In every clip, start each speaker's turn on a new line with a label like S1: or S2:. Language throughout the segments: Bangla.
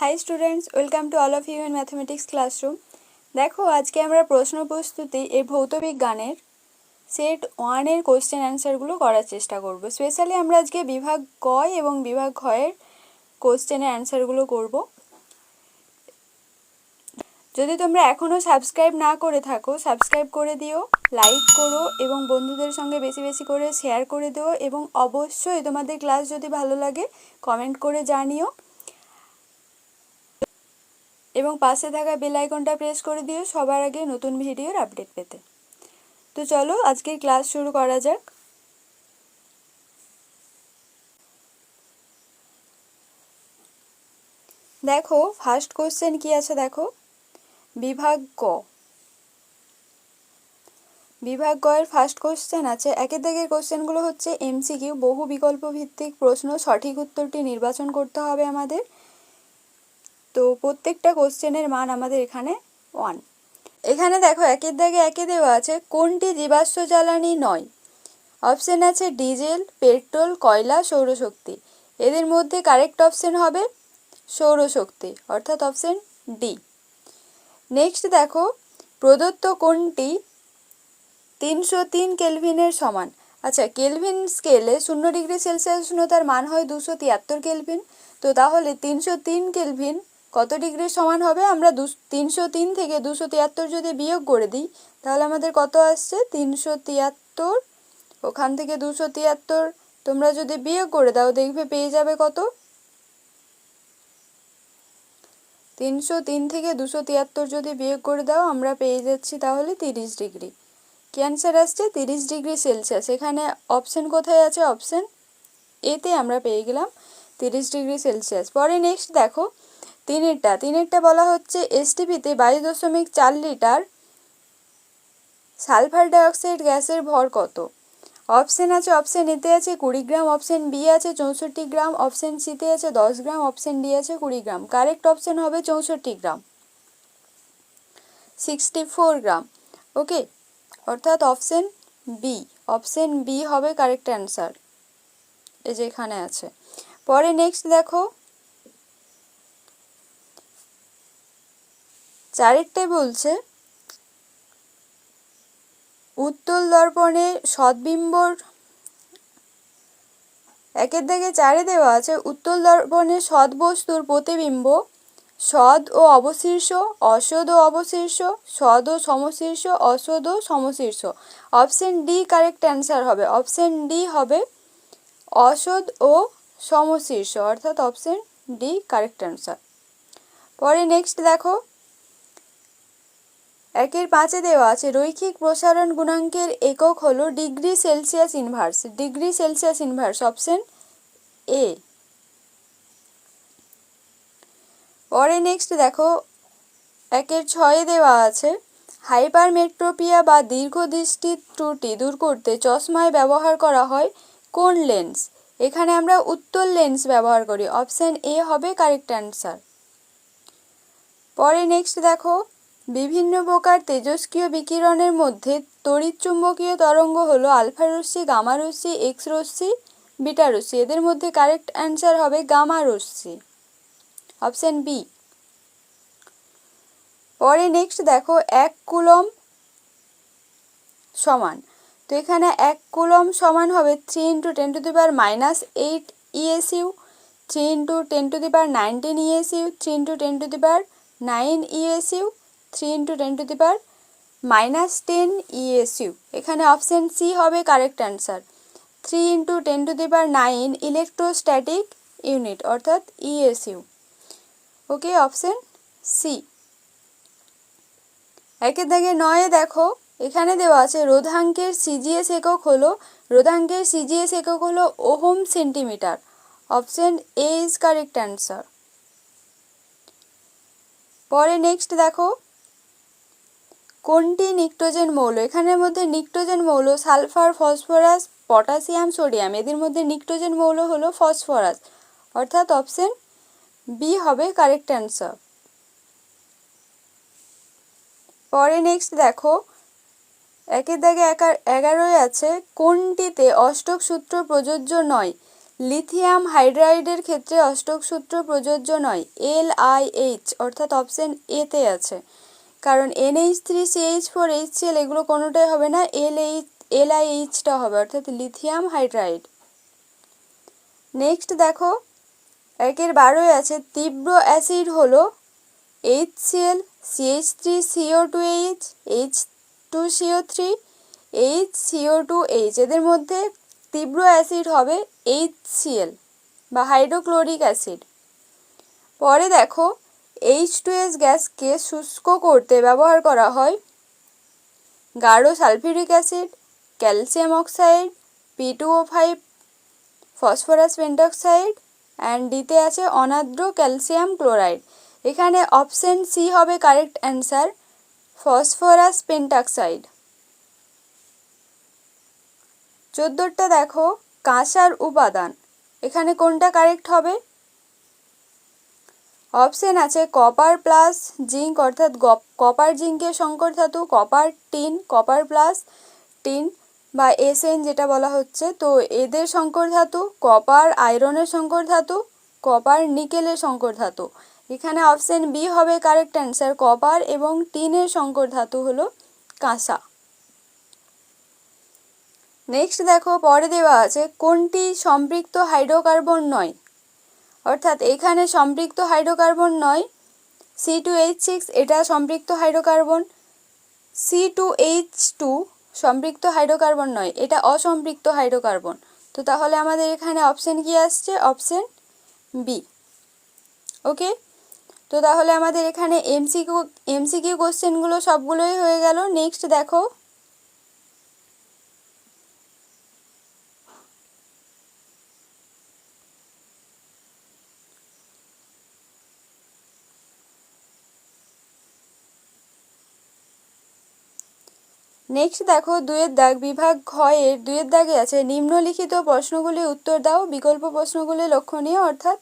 S1: High students welcome to all of you in mathematics classroom. देखो आज के আমরা প্রশ্ন প্রস্তুতি এই ভৌত বিজ্ঞানের সেট 1 এর কোশ্চেন অ্যানসারগুলো করার চেষ্টা করব। স্পেশালি আমরা আজকে বিভাগ ক এবং বিভাগ খ এর কোশ্চেনের অ্যানসারগুলো করব। যদি তোমরা এখনো সাবস্ক্রাইব না করে থাকো সাবস্ক্রাইব করে দিও, লাইক করো এবং বন্ধুদের সঙ্গে বেশি বেশি করে শেয়ার করে দিও এবং অবশ্যই তোমাদের ক্লাস যদি ভালো লাগে কমেন্ট করে জানিও এবং পাশে থাকা বেল আইকনটা প্রেস করে দিও সবার আগে নতুন ভিডিওর আপডেট পেতে। তো চলো আজকের ক্লাস শুরু করা যাক। দেখো ফার্স্ট কোশ্চেন কি আছে, দেখো বিভাগ ক। বিভাগ ক এর ফার্স্ট কোশ্চেন আছে, একের দাগের কোশ্চেনগুলো হচ্ছে এমসিকিউ, বহু বিকল্প ভিত্তিক প্রশ্ন, সঠিক উত্তরটি নির্বাচন করতে হবে আমাদের। তো প্রত্যেকটা কোশ্চেনের মান আমাদের এখানে 1। এখানে দেখো একের দাগে একে দেওয়া আছে কোনটি জীবাশ্ম জ্বালানি নয়। অপশন আছে ডিজেল, পেট্রোল, কয়লা, সৌরশক্তি। এদের মধ্যে কারেক্ট অপশন হবে সৌরশক্তি, অর্থাৎ অপশন ডি। নেক্সট দেখো প্রদত্ত কোনটি 303 কেলভিনের সমান। আচ্ছা, কেলভিন স্কেলে 0 ডিগ্রি সেলসিয়াস উষ্ণতার মান হয় 273 কেলভিন। তো তাহলে 303 কেলভিন কত ডিগ্রির সমান হবে? আমরা 303 থেকে 273 যদি বিয়োগ করে দিই তাহলে আমাদের কত আসছে? 373। ওখান থেকে 273 তোমরা যদি বিয়োগ করে দাও দেখবে পেয়ে যাবে কত? 303 থেকে 273 যদি বিয়োগ করে দাও আমরা পেয়ে যাচ্ছি তাহলে 30 ডিগ্রি। কি অ্যান্সার আসছে? 30 ডিগ্রি সেলসিয়াস। এখানে অপশন কোথায় আছে? অপশন এতে আমরা পেয়ে গেলাম 30 ডিগ্রি সেলসিয়াস। পরে নেক্সট দেখো তিনেরটা বলা হচ্ছে এসটিপিতে 22.4 লিটার সালফার ডাইঅক্সাইড গ্যাসের ভর কত? অপশন আছে, অপশন এতে আছে 20 গ্রাম, অপশন বি আছে 64 গ্রাম, অপশন সিতে আছে 10 গ্রাম, অপশন ডি আছে 20 গ্রাম। কারেক্ট অপশন হবে 64 গ্রাম, 64 গ্রাম। ওকে, অর্থাৎ অপশন বি হবে কারেক্ট অ্যান্সার, এই যে এখানে আছে। পরে নেক্সট দেখো চারেরটায় বলছে উত্তল দর্পণে সদ্বিম্বর, একের দাগে 4-এ দেওয়া আছে উত্তল দর্পণে সৎ বস্তুর প্রতিবিম্ব সৎ ও অবশীর্ষ, অসৎ ও অবশীর্ষ, সৎ ও সমশীর্ষ, অসৎ ও সমশীর্ষ। অপশন ডি কারেক্ট অ্যান্সার হবে, অপশন ডি হবে অসৎ ও সমশীর্ষ, অর্থাৎ অপশন ডি কারেক্ট অ্যান্সার। পরে নেক্সট দেখো একের 5-এ দেওয়া আছে রৈখিক প্রসারণ গুণাঙ্কের একক হলো degree Celsius inverse. Degree Celsius inverse option A. পরে নেক্সট দেখো একের 6-এ দেওয়া আছে হাইপারমেট্রোপিয়া বা দীর্ঘদৃষ্টি ত্রুটি দূর করতে চশমায় ব্যবহার করা হয় কোন লেন্স? এখানে আমরা উত্তল লেন্স ব্যবহার করি, অপশন এ হবে কারেক্ট অ্যান্সার। পরে নেক্সট দেখো বিভিন্ন প্রকার তেজস্ক্রিয় বিকিরণের মধ্যে তড়িৎচুম্বকীয় তরঙ্গ হলো আলফা রশ্মি, গামা রশ্মি, এক্স রশ্মি, বিটা রশ্মি। এদের মধ্যে কারেক্ট অ্যান্সার হবে গামা রশ্মি, অপশন বি। পরে নেক্সট দেখো 1 কুলম সমান, তো এখানে 1 কুলম সমান হবে 3 × 10⁻⁻8 ESU, 3 × 10⁻19 ESU, 3 × 10⁻9 ESU, 3 × 10⁻10 ESU। এখানে অপশন সি হবে কারেক্ট অ্যান্সার, 3 × 10⁻9 ইলেকট্রোস্ট্যাটিক ইউনিট, অর্থাৎ ESU। ওকে, অপশন সি। একের দাগে 9-এ দেখো এখানে দেওয়া আছে রোধাঙ্কের সিজিএস একক হলো ohm centimetre, option A is correct answer. পরে নেক্সট দেখো কোনটি নিক্টোজেন মৌল? এখানের মধ্যে নিক্টোজেন মৌল সালফার, ফসফরাস, পটাশিয়াম, সোডিয়াম। এদের মধ্যে নিক্টোজেন মৌল হলো ফসফরাস, অর্থাৎ অপশন বি হবে কারেক্ট অ্যান্সার। পরে নেক্সট দেখো একের দাগে 11-এ আছে কোনটিতে অষ্টক সূত্র প্রযোজ্য নয়? লিথিয়াম হাইড্রাইডের ক্ষেত্রে অষ্টক সূত্র প্রযোজ্য নয়। LiH অর্থাৎ অপশন এতে আছে, কারণ NH3CH4HCl এগুলো কোনোটাই হবে না, LiHটা হবে, অর্থাৎ লিথিয়াম হাইড্রাইড। নেক্সট দেখো 1-12 আছে তীব্র অ্যাসিড হলো HCl, CH3CO2H, H2CO3, HCO2H। এদের মধ্যে তীব্র অ্যাসিড হবে HCl বা হাইড্রোক্লোরিক অ্যাসিড। পরে দেখো H2S গ্যাসকে শুষ্ক করতে ব্যবহার করা হয় গাঢ় sulphuric acid, calcium oxide, P2O5, phosphorus pentoxide, and ডিতে আছে অনার্দ্র ক্যালসিয়াম ক্লোরাইড। এখানে অপশন সি হবে কারেক্ট অ্যান্সার, ফসফরাস পেন্টক্সাইড। 14টা দেখো কাঁসার উপাদান, এখানে কোনটা কারেক্ট হবে? অপশন আছে কপার প্লাস জিঙ্ক, অর্থাৎ কপার জিঙ্কের সংকর ধাতু, copper tin, copper plus tin বা SN যেটা বলা হচ্ছে। তো এদের সংকর ধাতু, কপার আয়রনের সংকর ধাতু, কপার নিকেলের সংকর ধাতু। এখানে অপশন বি হবে কারেক্ট অ্যান্সার, কপার এবং টিনের সংকর ধাতু হলো কাঁসা। নেক্সট দেখো পরে দেওয়া আছে কোনটি সম্পৃক্ত হাইড্রোকার্বন নয়, অর্থাৎ এখানে সম্পৃক্ত হাইড্রোকার্বন নয়। C2H6 এটা সম্পৃক্ত হাইড্রোকার্বন, C2H2 সম্পৃক্ত হাইড্রোকার্বন নয়, এটা অসম্পৃক্ত হাইড্রোকার্বন। তো তাহলে আমাদের এখানে অপশন কি আসছে? Option B. ওকে, তো তাহলে আমাদের এখানে এমসিকিউ কোশ্চেনগুলো সবগুলোই হয়ে গেল। নেক্সট দেখো দেখো 2-এর দাগ, বিভাগ ঘ এর 2-এর দাগে আছে নিম্নলিখিত প্রশ্নগুলি উত্তর দাও, বিকল্প প্রশ্নগুলি লক্ষণীয়, অর্থাৎ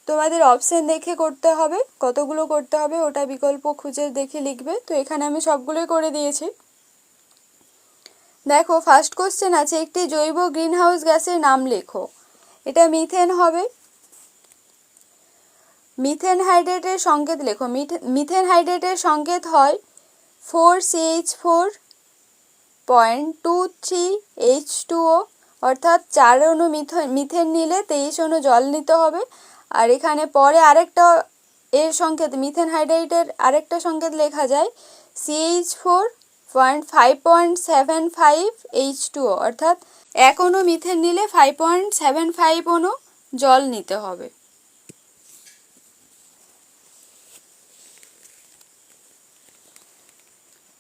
S1: তোমাদের অপশন দেখে করতে হবে, কতগুলো করতে হবে ওটা বিকল্প খুঁজে দেখে লিখবে। তো এখানে আমি সবগুলোই করে দিয়েছি। দেখো ফার্স্ট কোশ্চেন আছে একটি জৈব গ্রিনহাউস গ্যাসের নাম লেখো। এটা মিথেন হবে। মিথেন হাইড্রেটের সংকেত লেখো। মিথেন হাইড্রেটের সংকেত হয় 4CH4.23H2O, অর্থাৎ 4 অণু মিথেন নিলে 23 অণু জল নিতে হবে। আর এখানে পরে আরেকটা এর সংকেত, মিথেন হাইড্রেটের আরেকটা সংকেত লেখা যায় CH4.5.75H2O, অর্থাৎ 1 অণু মিথেন নিলে 5.75 অণু জল নিতে হবে।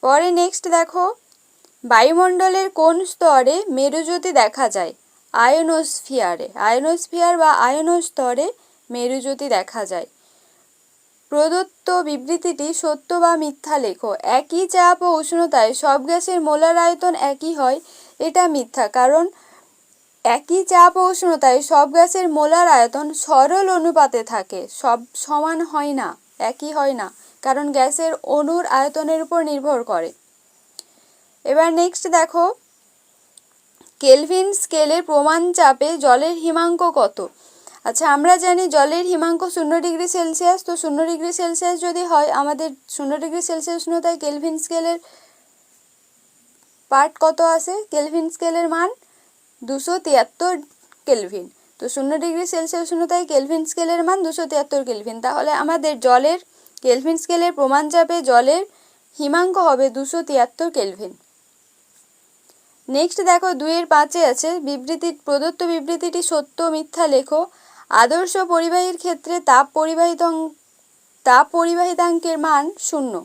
S1: পরে নেক্সট দেখো বায়ুমণ্ডলের কোন স্তরে মেরুজ্যোতি দেখা যায়? আয়োনোস্ফিয়ারে, আয়োনোস্ফিয়ার বা আয়োনোস্তরে মেরুজ্যোতি দেখা যায়। প্রদত্ত বিবৃতিটি সত্য বা মিথ্যা লেখো। একই চাপ ও উষ্ণতায় সব গ্যাসের মোলার আয়তন একই হয়, এটা মিথ্যা, কারণ একই চাপ ও উষ্ণতায় সব গ্যাসের মোলার আয়তন সরল অনুপাতে থাকে, সব সমান হয় না, একই হয় না, কারণ গ্যাসের অণুর আয়তনের উপর নির্ভর করে। এবার নেক্সট দেখো কেলভিন স্কেলের প্রমাণ চাপে জলের হিমাঙ্ক কত? আচ্ছা, আমরা জানি জলের হিমাঙ্ক 0°C। তো 0°C যদি হয়, আমাদের 0°C উষ্ণতায় কেলভিন স্কেলের পার্ট কত আছে? কেলভিন স্কেলের মান 273 কেলভিন। তো 0°C উষ্ণতায় কেলভিন স্কেলের মান 273 কেলভিন। তাহলে আমাদের জলের কেলভিন স্কেলের প্রমাণ চাপে জলের হিমাঙ্ক হবে 273 কেলভিন। নেক্সট দেখো 2-5 আছে প্রদত্ত বিবৃতিটি সত্য মিথ্যা লেখো। আদর্শ পরিবাহীর ক্ষেত্রে তাপ পরিবাহিতাঙ্কের মান 0।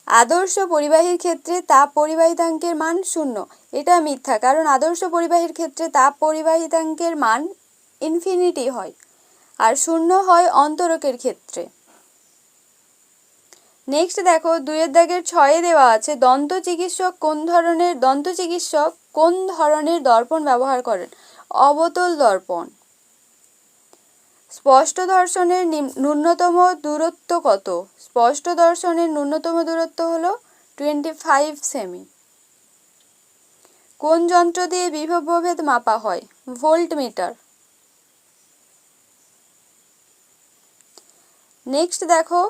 S1: আদর্শ পরিবাহীর ক্ষেত্রে তাপ পরিবাহিতাঙ্কের মান 0, এটা মিথ্যা, কারণ আদর্শ পরিবাহীর ক্ষেত্রে তাপ পরিবাহিতাঙ্কের মান ইনফিনিটি হয় আর 0 হয় অন্তরকের ক্ষেত্রে। নেক্সট দেখো 2-এর দাগের 6-এ দেওয়া আছে দন্ত চিকিৎসক কোন ধরনের দর্পণ ব্যবহার করেন? অবতল দর্পণ। স্পষ্ট দর্শনের ন্যূনতম দূরত্ব কত? স্পষ্ট দর্শনের ন্যূনতম দূরত্ব হলো 25 সেমি। কোন যন্ত্র দিয়ে বিভব প্রভেদ মাপা হয়? ভোল্টমিটার। নেক্সট দেখো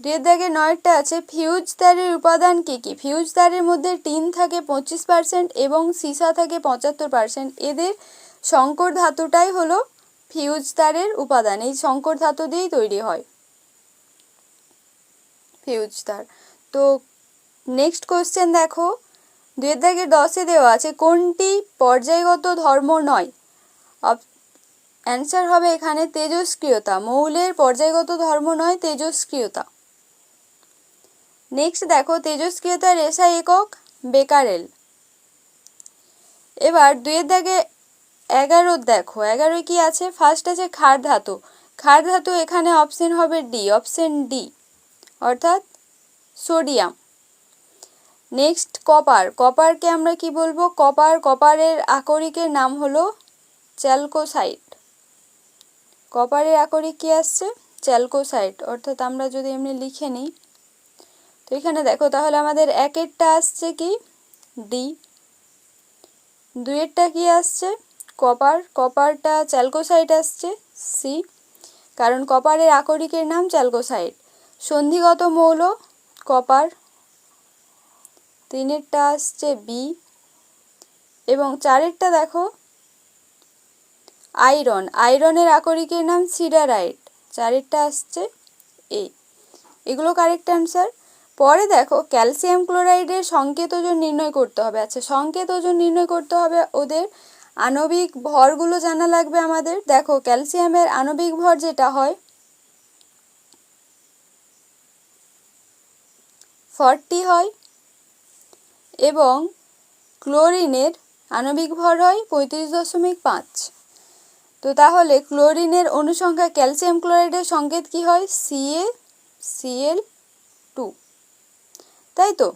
S1: 2 দাগে 9টা আছে, ফিউজ তারের উপাদান কি কি? ফিউজ তারের মধ্যে টিন থাকে 25% এবং সীসা থাকে 75%। এদের সংকর ধাতুটাই হলো ফিউজ তারের উপাদান। এই সংকর ধাতু দিয়েই তৈরি হয় ফিউজ তার। তো নেক্সট কোশ্চেন দেখো 2 দাগে 10-এ দেওয়া আছে, কোনটি পর্যায়গত ধর্ম নয়? অ্যান্সার হবে এখানে তেজস্ক্রিয়তা। মৌলের পর্যায়গত ধর্ম নয় তেজস্ক্রিয়তা। নেক্সট দেখো তেজস্ক্রিয়তার এসআই একক বেকারেল। এবার 2 দাগে 11 দেখো, 11 কি আছে? ফার্স্ট আছে ক্ষার ধাতু। ক্ষার ধাতু এখানে অপশন হবে ডি, অপশন ডি, অর্থাৎ সোডিয়াম। Next copper. কপারকে আমরা কি বলবো? কপারের আকরিকের নাম হলো চ্যালকোসাইট। কপারের আকরিক কি আসছে? চ্যালকোসাইট। অর্থাৎ আমরা যদি এমনি লিখে নিই, তো এখানে দেখো তাহলে আমাদের 1-এরটা আসছে কি? ডি। 2-এরটা কি আসছে? কপারটা চ্যালকোসাইট আসছে সি, কারণ কপারের আকরিকের নাম চ্যালকোসাইট। সন্ধিগত মৌল কপার। 3-এরটা আসছে বি এবং 4-এরটা দেখো আয়রন। আয়রনের আকরিকের নাম সিডারাইট। 4-এরটা আসছে এ। এগুলো কারেক্ট অ্যান্সার। পরে দেখো ক্যালসিয়াম ক্লোরাইডের সংকেত ওজন নির্ণয় করতে হবে। আচ্ছা, সংকেত ওজন নির্ণয় করতে হবে, ওদের আণবিক ভরগুলো জানা লাগবে আমাদের। দেখো ক্যালসিয়ামের আণবিক ভর যেটা হয় 40 হয় এবং ক্লোরিনের আণবিক ভর হয় 35.5। তো তাহলে ক্লোরিনের অনুসংখ্যা ক্যালসিয়াম ক্লোরাইডের সংকেত কি হয়? CaCl2, তাই তো?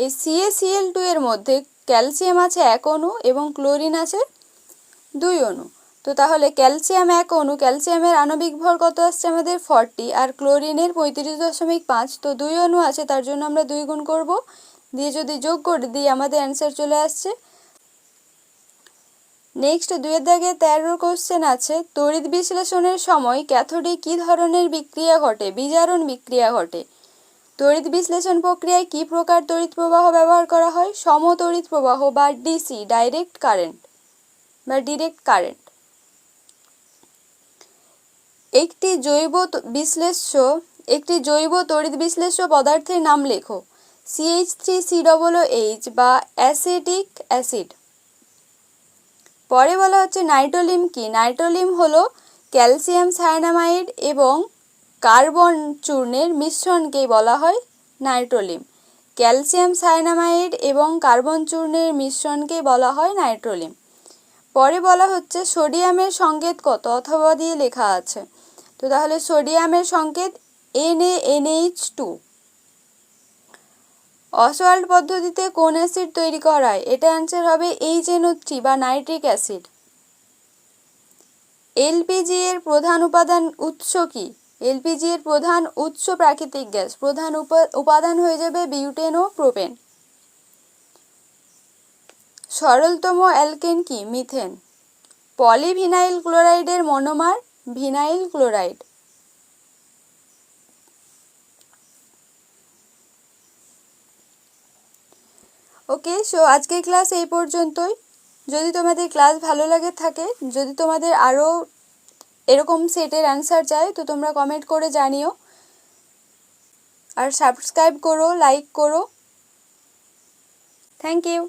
S1: এই CaCl2 এর মধ্যে ক্যালসিয়াম আছে 1 অণু এবং ক্লোরিন আছে 2 অণু। তো তাহলে ক্যালসিয়াম 1 অণু, ক্যালসিয়ামের আণবিক ভর কত আসছে আমাদের? 40 আর ক্লোরিনের 35.5। তো 2 অণু আছে, তার জন্য আমরা 2 গুণ করব, দিয়ে যদি যোগ করে দিই আমাদের অ্যান্সার চলে আসছে। নেক্সট 2 দাগে 13 কোশ্চেন আছে, তড়িৎ বিশ্লেষণের সময় ক্যাথোডে কি ধরনের বিক্রিয়া ঘটে? বিজারণ বিক্রিয়া ঘটে। তড়িৎ বিশ্লেষণ প্রক্রিয়ায় কি প্রকার তড়িৎ প্রবাহ ব্যবহার করা হয়? সমতড়িৎ প্রবাহ বা ডিসি, ডাইরেক্ট কারেন্ট বা ডিরেক্ট কারেন্ট। একটি জৈব তড়িৎ বিশ্লেষ্য পদার্থের নাম লেখো। CH3COOH বা অ্যাসিটিক অ্যাসিড। পরে বলা হচ্ছে নাইট্রোলিম কি? নাইট্রোলিম হলো ক্যালসিয়াম সায়ানামাইড এবং কার্বন চূর্ণের মিশ্রণকেই বলা হয় নাইট্রোলিম। ক্যালসিয়াম সায়ানামাইড এবং কার্বন চূর্ণের মিশ্রণকেই বলা হয় নাইট্রোলিম। পরে বলা হচ্ছে সোডিয়ামের সংকেত কত? অথবা দিয়ে লেখা আছে। তো তাহলে সোডিয়ামের সংকেত NaNH2। অসওয়াল্ড পদ্ধতিতে কোন অ্যাসিড তৈরি করা হয়? এটা অ্যান্সার হবে HNO3 বা নাইট্রিক অ্যাসিড। এলপিজি এর প্রধান উপাদান উৎস কি? এলপিজি এর প্রধান উৎস প্রাকৃতিক গ্যাস। প্রধান উপাদান হয়ে যাবে বিউটেন ও প্রোপেন। সরলতম অ্যালকেন কি? মিথেন। পলিভিনাইল ক্লোরাইডের monomer vinyl chloride. Okay, so আজকের ক্লাস এই পর্যন্তই। যদি তোমাদের ক্লাস ভালো লাগে থাকে, যদি তোমাদের আরও এরকম সেটের অ্যান্সার চাই, তো তোমরা কমেন্ট করে জানিও। আর সাবস্ক্রাইব করো, লাইক করো। Thank you.